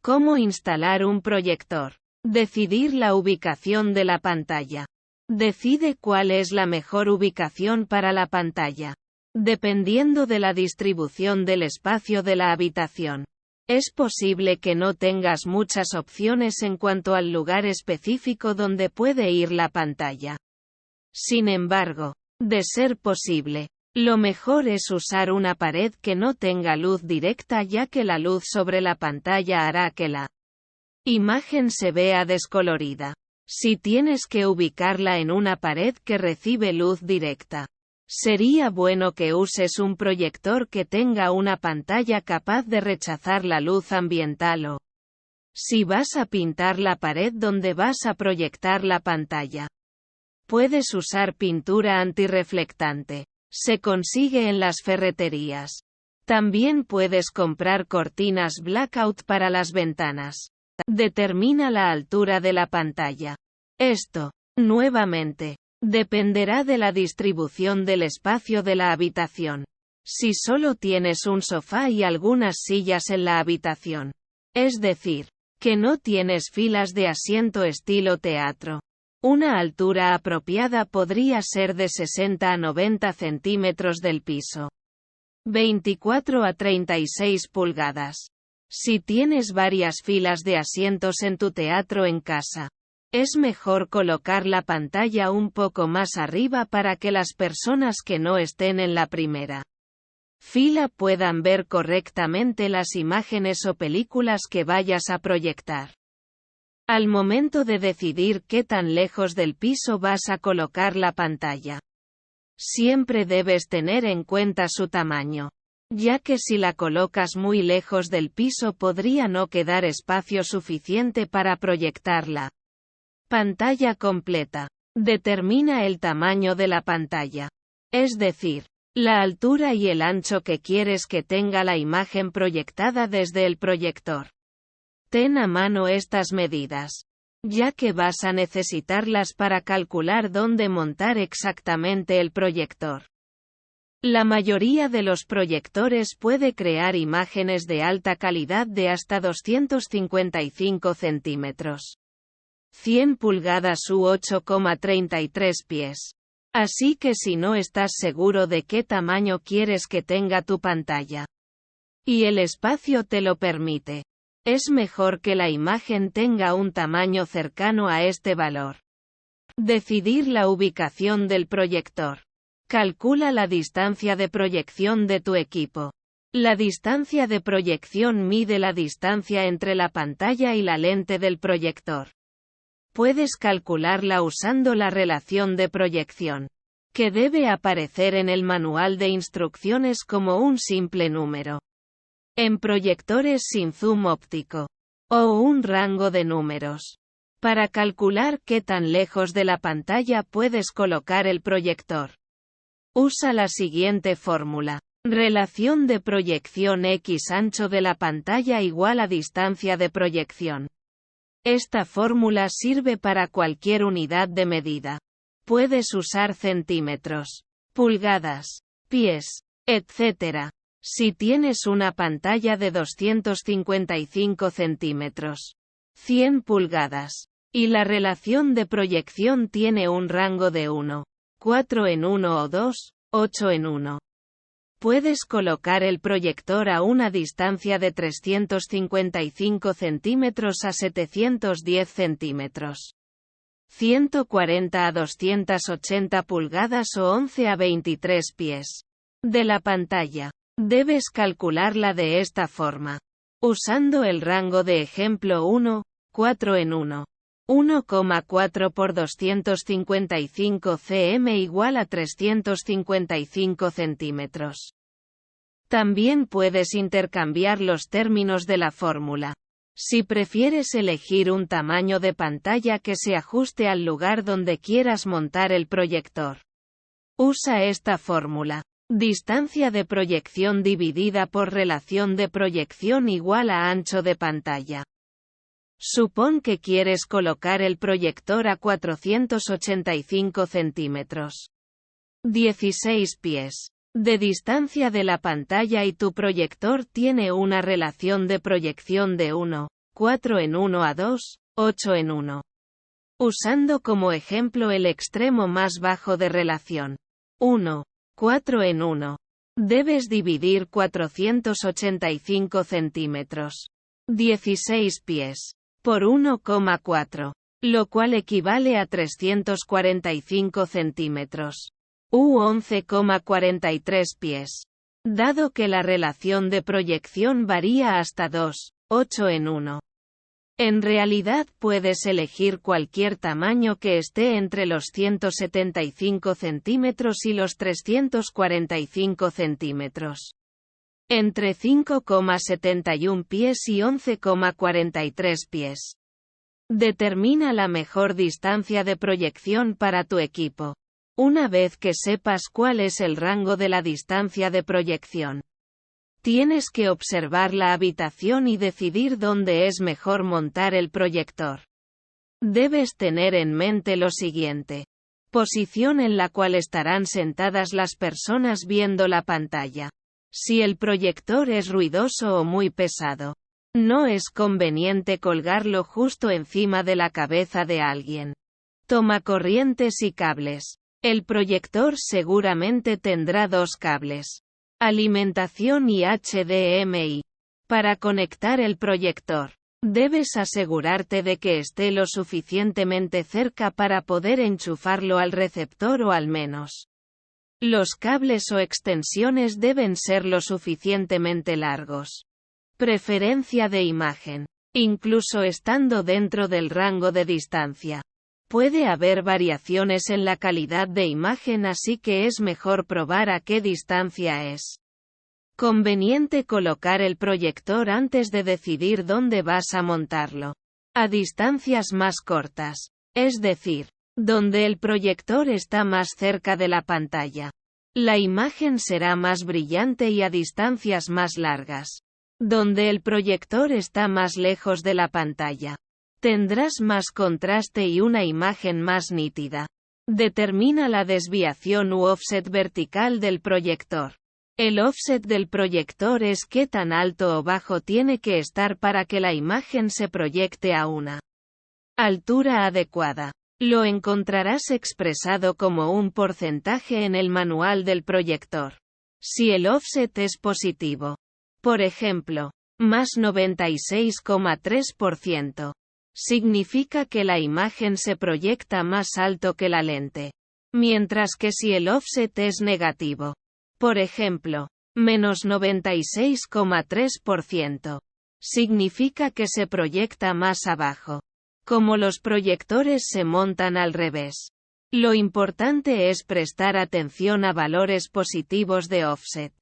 ¿Cómo instalar un proyector? Decidir la ubicación de la pantalla. Decide cuál es la mejor ubicación para la pantalla. Dependiendo de la distribución del espacio de la habitación. Es posible que no tengas muchas opciones en cuanto al lugar específico donde puede ir la pantalla. Sin embargo, de ser posible, lo mejor es usar una pared que no tenga luz directa, ya que la luz sobre la pantalla hará que la imagen se vea descolorida. Si tienes que ubicarla en una pared que recibe luz directa, sería bueno que uses un proyector que tenga una pantalla capaz de rechazar la luz ambiental o, si vas a pintar la pared donde vas a proyectar la pantalla, puedes usar pintura antirreflectante. Se consigue en las ferreterías. También puedes comprar cortinas blackout para las ventanas. Determina la altura de la pantalla. Esto, nuevamente, dependerá de la distribución del espacio de la habitación. Si solo tienes un sofá y algunas sillas en la habitación, es decir, que no tienes filas de asiento estilo teatro, una altura apropiada podría ser de 60 a 90 centímetros del piso. 24 a 36 pulgadas. Si tienes varias filas de asientos en tu teatro en casa, es mejor colocar la pantalla un poco más arriba para que las personas que no estén en la primera fila puedan ver correctamente las imágenes o películas que vayas a proyectar. Al momento de decidir qué tan lejos del piso vas a colocar la pantalla, siempre debes tener en cuenta su tamaño, ya que si la colocas muy lejos del piso podría no quedar espacio suficiente para proyectarla. Pantalla completa. Determina el tamaño de la pantalla, es decir, la altura y el ancho que quieres que tenga la imagen proyectada desde el proyector. Ten a mano estas medidas, ya que vas a necesitarlas para calcular dónde montar exactamente el proyector. La mayoría de los proyectores puede crear imágenes de alta calidad de hasta 255 centímetros. 100 pulgadas u 8,33 pies. Así que si no estás seguro de qué tamaño quieres que tenga tu pantalla, y el espacio te lo permite, es mejor que la imagen tenga un tamaño cercano a este valor. Decidir la ubicación del proyector. Calcula la distancia de proyección de tu equipo. La distancia de proyección mide la distancia entre la pantalla y la lente del proyector. Puedes calcularla usando la relación de proyección, que debe aparecer en el manual de instrucciones como un simple número. En proyectores sin zoom óptico, o un rango de números. Para calcular qué tan lejos de la pantalla puedes colocar el proyector, usa la siguiente fórmula. Relación de proyección X ancho de la pantalla igual a distancia de proyección. Esta fórmula sirve para cualquier unidad de medida. Puedes usar centímetros, pulgadas, pies, etc. Si tienes una pantalla de 255 centímetros, 100 pulgadas, y la relación de proyección tiene un rango de 1, 4 en 1 o 2, 8 en 1. Puedes colocar el proyector a una distancia de 355 centímetros a 710 centímetros. 140 a 280 pulgadas o 11 a 23 pies. De la pantalla. Debes calcularla de esta forma. Usando el rango de ejemplo 1, 4 en 1. 1,4 por 255 cm igual a 355 centímetros. También puedes intercambiar los términos de la fórmula. Si prefieres elegir un tamaño de pantalla que se ajuste al lugar donde quieras montar el proyector, usa esta fórmula. Distancia de proyección dividida por relación de proyección igual a ancho de pantalla. Supón que quieres colocar el proyector a 485 centímetros. 16 pies. De distancia de la pantalla y tu proyector tiene una relación de proyección de 1, 4 en 1 a 2, 8 en 1. Usando como ejemplo el extremo más bajo de relación. 1. 4 en 1. Debes dividir 485 centímetros. 16 pies. Por 1,4. Lo cual equivale a 345 centímetros. U 11,43 pies. Dado que la relación de proyección varía hasta 2, 8 en 1. En realidad puedes elegir cualquier tamaño que esté entre los 175 centímetros y los 345 centímetros. Entre 5,71 pies y 11,43 pies. Determina la mejor distancia de proyección para tu equipo. Una vez que sepas cuál es el rango de la distancia de proyección, tienes que observar la habitación y decidir dónde es mejor montar el proyector. Debes tener en mente lo siguiente. Posición en la cual estarán sentadas las personas viendo la pantalla. Si el proyector es ruidoso o muy pesado, no es conveniente colgarlo justo encima de la cabeza de alguien. Toma corrientes y cables. El proyector seguramente tendrá 2 cables. Alimentación y HDMI. Para conectar el proyector, debes asegurarte de que esté lo suficientemente cerca para poder enchufarlo al receptor o al menos. Los cables o extensiones deben ser lo suficientemente largos. Preferencia de imagen. Incluso estando dentro del rango de distancia, puede haber variaciones en la calidad de imagen, así que es mejor probar a qué distancia es conveniente colocar el proyector antes de decidir dónde vas a montarlo. A distancias más cortas, es decir, donde el proyector está más cerca de la pantalla, la imagen será más brillante, y a distancias más largas, donde el proyector está más lejos de la pantalla, tendrás más contraste y una imagen más nítida. Determina la desviación u offset vertical del proyector. El offset del proyector es qué tan alto o bajo tiene que estar para que la imagen se proyecte a una altura adecuada. Lo encontrarás expresado como un porcentaje en el manual del proyector. Si el offset es positivo, por ejemplo, más 96,3%, significa que la imagen se proyecta más alto que la lente. Mientras que si el offset es negativo, por ejemplo, menos 96,3%, significa que se proyecta más abajo. Como los proyectores se montan al revés, lo importante es prestar atención a valores positivos de offset.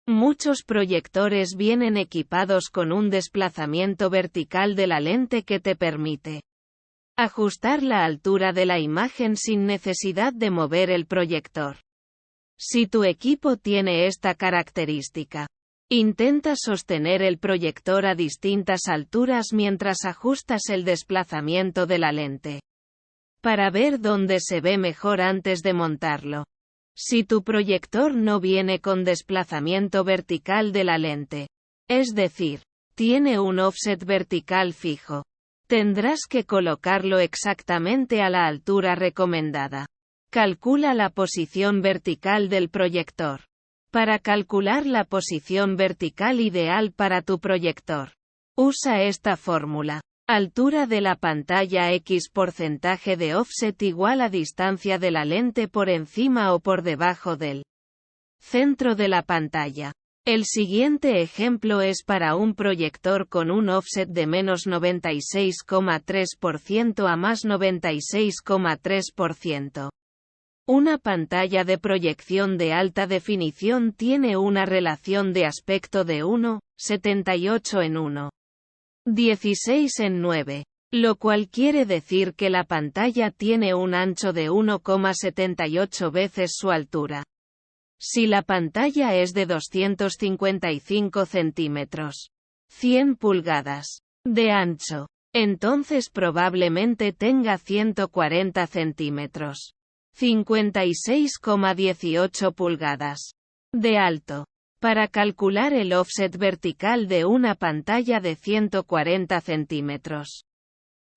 Muchos proyectores vienen equipados con un desplazamiento vertical de la lente que te permite ajustar la altura de la imagen sin necesidad de mover el proyector. Si tu equipo tiene esta característica, intenta sostener el proyector a distintas alturas mientras ajustas el desplazamiento de la lente, para ver dónde se ve mejor antes de montarlo. Si tu proyector no viene con desplazamiento vertical de la lente, es decir, tiene un offset vertical fijo, tendrás que colocarlo exactamente a la altura recomendada. Calcula la posición vertical del proyector. Para calcular la posición vertical ideal para tu proyector, usa esta fórmula. Altura de la pantalla x porcentaje de offset igual a distancia de la lente por encima o por debajo del centro de la pantalla. El siguiente ejemplo es para un proyector con un offset de menos 96,3% a más 96,3%. Una pantalla de proyección de alta definición tiene una relación de aspecto de 1,78 en 1,16 en 9, lo cual quiere decir que la pantalla tiene un ancho de 1,78 veces su altura. Si la pantalla es de 255 centímetros, 100 pulgadas, de ancho, entonces probablemente tenga 140 centímetros. 56,18 pulgadas. De alto. Para calcular el offset vertical de una pantalla de 140 centímetros.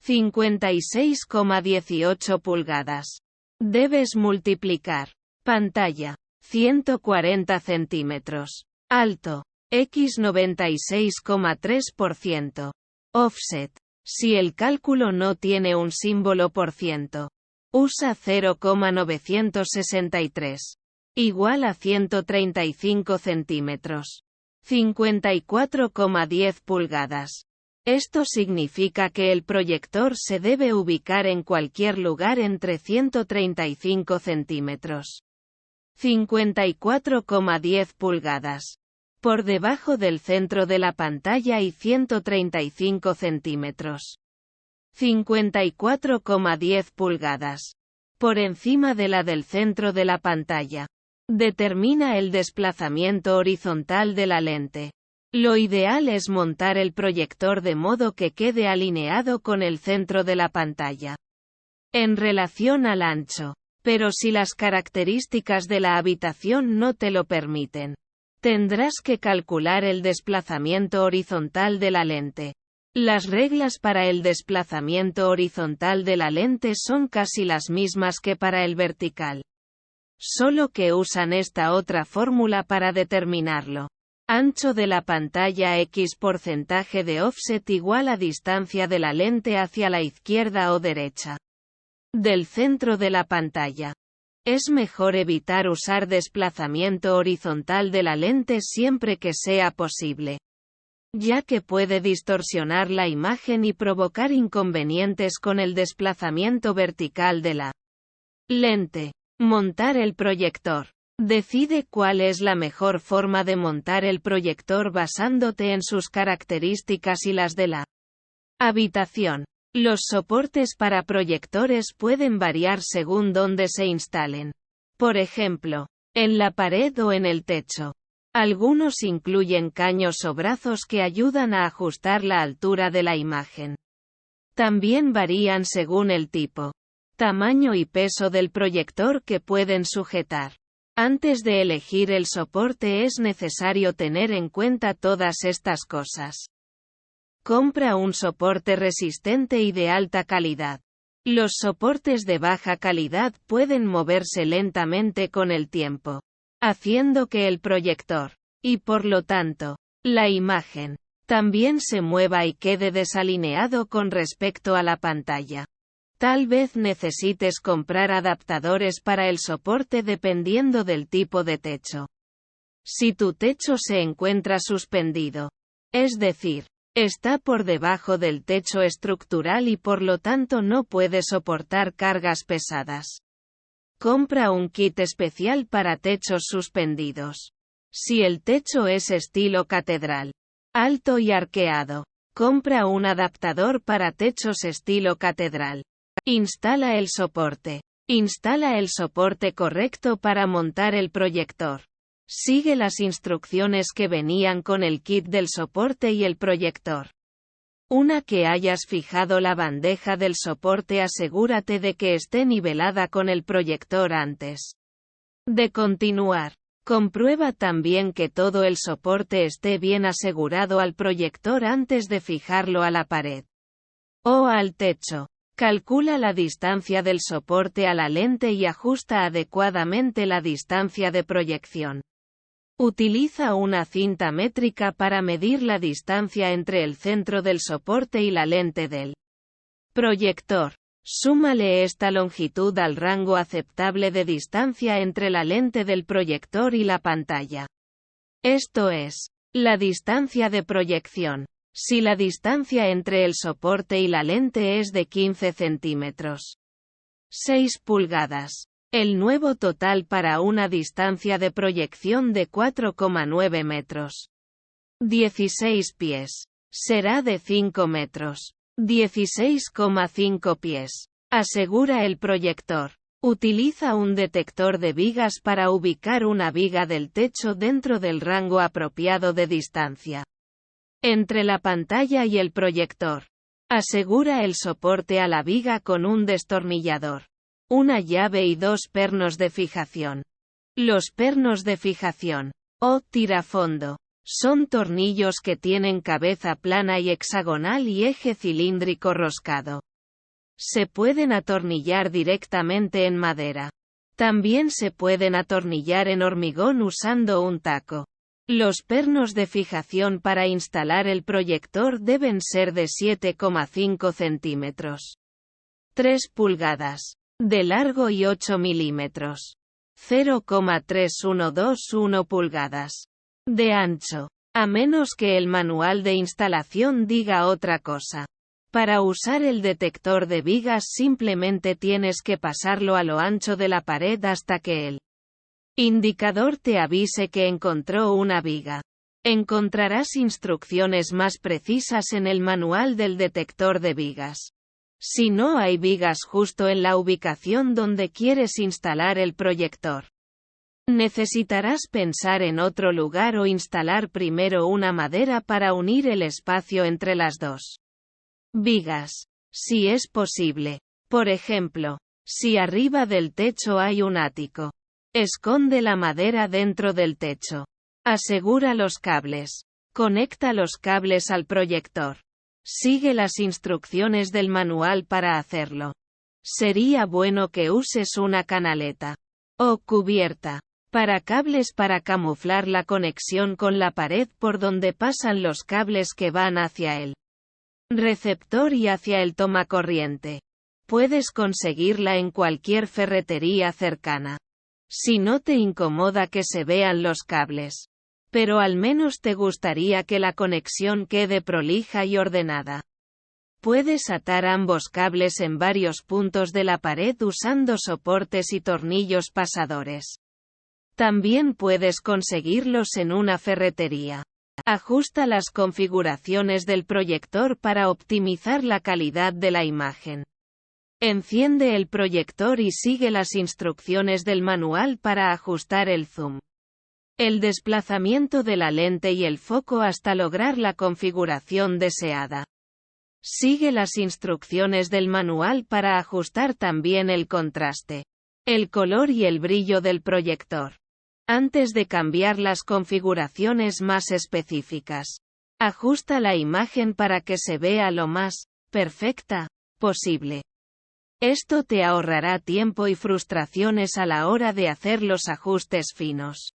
56,18 pulgadas. Debes multiplicar. Pantalla. 140 centímetros. Alto. X 96,3%. Offset. Si el cálculo no tiene un símbolo por ciento. Usa 0,963. Igual a 135 centímetros. 54,10 pulgadas. Esto significa que el proyector se debe ubicar en cualquier lugar entre 135 centímetros. 54,10 pulgadas. Por debajo del centro de la pantalla y 135 centímetros. 54,10 pulgadas. Por encima de la del centro de la pantalla. Determina el desplazamiento horizontal de la lente. Lo ideal es montar el proyector de modo que quede alineado con el centro de la pantalla. En relación al ancho. Pero si las características de la habitación no te lo permiten, tendrás que calcular el desplazamiento horizontal de la lente. Las reglas para el desplazamiento horizontal de la lente son casi las mismas que para el vertical. Solo que usan esta otra fórmula para determinarlo. Ancho de la pantalla x porcentaje de offset igual a distancia de la lente hacia la izquierda o derecha. Del centro de la pantalla. Es mejor evitar usar desplazamiento horizontal de la lente siempre que sea posible, ya que puede distorsionar la imagen y provocar inconvenientes con el desplazamiento vertical de la lente. Montar el proyector. Decide cuál es la mejor forma de montar el proyector basándote en sus características y las de la habitación. Los soportes para proyectores pueden variar según dónde se instalen. Por ejemplo, en la pared o en el techo. Algunos incluyen caños o brazos que ayudan a ajustar la altura de la imagen. También varían según el tipo, tamaño y peso del proyector que pueden sujetar. Antes de elegir el soporte es necesario tener en cuenta todas estas cosas. Compra un soporte resistente y de alta calidad. Los soportes de baja calidad pueden moverse lentamente con el tiempo, haciendo que el proyector, y por lo tanto, la imagen, también se mueva y quede desalineado con respecto a la pantalla. Tal vez necesites comprar adaptadores para el soporte dependiendo del tipo de techo. Si tu techo se encuentra suspendido, es decir, está por debajo del techo estructural y por lo tanto no puede soportar cargas pesadas. Compra un kit especial para techos suspendidos. Si el techo es estilo catedral, alto y arqueado, compra un adaptador para techos estilo catedral. Instala el soporte. Instala el soporte correcto para montar el proyector. Sigue las instrucciones que venían con el kit del soporte y el proyector. Una que hayas fijado la bandeja del soporte, asegúrate de que esté nivelada con el proyector antes de continuar. Comprueba también que todo el soporte esté bien asegurado al proyector antes de fijarlo a la pared o al techo. Calcula la distancia del soporte a la lente y ajusta adecuadamente la distancia de proyección. Utiliza una cinta métrica para medir la distancia entre el centro del soporte y la lente del proyector. Súmale esta longitud al rango aceptable de distancia entre la lente del proyector y la pantalla. Esto es, la distancia de proyección. Si la distancia entre el soporte y la lente es de 15 centímetros. 6 pulgadas. El nuevo total para una distancia de proyección de 4,9 metros. 16 pies. Será de 5 metros. 16,5 pies. Asegura el proyector. Utiliza un detector de vigas para ubicar una viga del techo dentro del rango apropiado de distancia entre la pantalla y el proyector. Asegura el soporte a la viga con un destornillador, una llave y 2 pernos de fijación. Los pernos de fijación o tirafondo. Son tornillos que tienen cabeza plana y hexagonal y eje cilíndrico roscado. Se pueden atornillar directamente en madera. También se pueden atornillar en hormigón usando un taco. Los pernos de fijación para instalar el proyector deben ser de 7,5 centímetros. 3 pulgadas. De largo y 8 milímetros. 0,3121 pulgadas. De ancho. A menos que el manual de instalación diga otra cosa. Para usar el detector de vigas simplemente tienes que pasarlo a lo ancho de la pared hasta que el indicador te avise que encontró una viga. Encontrarás instrucciones más precisas en el manual del detector de vigas. Si no hay vigas justo en la ubicación donde quieres instalar el proyector, necesitarás pensar en otro lugar o instalar primero una madera para unir el espacio entre las dos vigas, si es posible. Por ejemplo, si arriba del techo hay un ático, esconde la madera dentro del techo. Asegura los cables. Conecta los cables al proyector. Sigue las instrucciones del manual para hacerlo. Sería bueno que uses una canaleta o cubierta para cables para camuflar la conexión con la pared por donde pasan los cables que van hacia el receptor y hacia el tomacorriente. Puedes conseguirla en cualquier ferretería cercana. Si no te incomoda que se vean los cables, pero al menos te gustaría que la conexión quede prolija y ordenada. Puedes atar ambos cables en varios puntos de la pared usando soportes y tornillos pasadores. También puedes conseguirlos en una ferretería. Ajusta las configuraciones del proyector para optimizar la calidad de la imagen. Enciende el proyector y sigue las instrucciones del manual para ajustar el zoom, el desplazamiento de la lente y el foco hasta lograr la configuración deseada. Sigue las instrucciones del manual para ajustar también el contraste, el color y el brillo del proyector. Antes de cambiar las configuraciones más específicas, ajusta la imagen para que se vea lo más perfecta posible. Esto te ahorrará tiempo y frustraciones a la hora de hacer los ajustes finos.